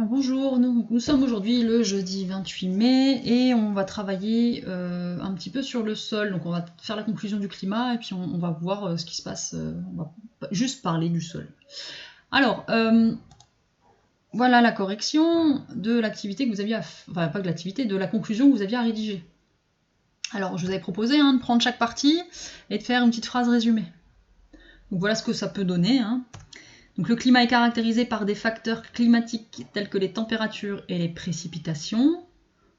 Bonjour, nous sommes aujourd'hui le jeudi 28 mai et on va travailler un petit peu sur le sol. Donc on va faire la conclusion du climat et puis on va voir ce qui se passe. On va juste parler du sol. Alors, voilà la correction de l'activité que vous aviez enfin pas de l'activité, de la conclusion que vous aviez à rédiger. Alors je vous avais proposé de prendre chaque partie et de faire une petite phrase résumée. Donc voilà ce que ça peut donner. Donc le climat est caractérisé par des facteurs climatiques tels que les températures et les précipitations.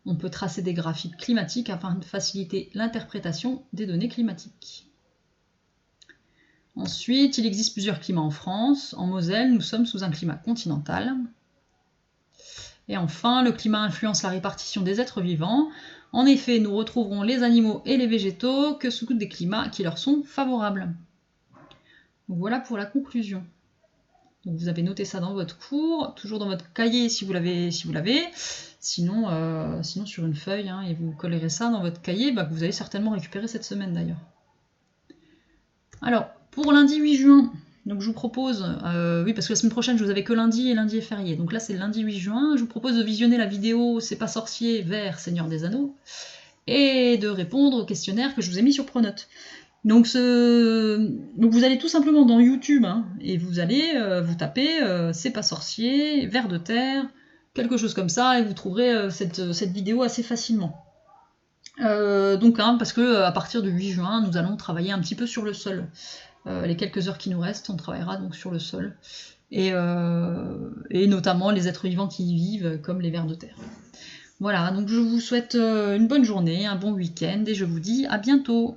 On peut tracer des graphiques climatiques afin de faciliter l'interprétation des données climatiques. Ensuite, il existe plusieurs climats en France. En Moselle, nous sommes sous un climat continental. Et enfin, le climat influence la répartition des êtres vivants. En effet, nous retrouverons les animaux et les végétaux que sous des climats qui leur sont favorables. Donc voilà pour la conclusion. Donc vous avez noté ça dans votre cours, toujours dans votre cahier si vous l'avez, sinon sur une feuille, et vous collerez ça dans votre cahier, que vous allez certainement récupérer cette semaine d'ailleurs. Alors, pour lundi 8 juin, donc je vous propose, oui parce que la semaine prochaine je vous avais que lundi et lundi est férié, donc là c'est le lundi 8 juin, je vous propose de visionner la vidéo C'est pas sorcier vers Seigneur des Anneaux, et de répondre au questionnaire que je vous ai mis sur Pronote. Donc vous allez tout simplement dans YouTube et vous allez vous taper C'est pas sorcier, vers de terre, quelque chose comme ça, et vous trouverez cette vidéo assez facilement. Parce que à partir du 8 juin, nous allons travailler un petit peu sur le sol. Les quelques heures qui nous restent, on travaillera donc sur le sol. Et notamment les êtres vivants qui y vivent, comme les vers de terre. Voilà, donc je vous souhaite une bonne journée, un bon week-end, et je vous dis à bientôt.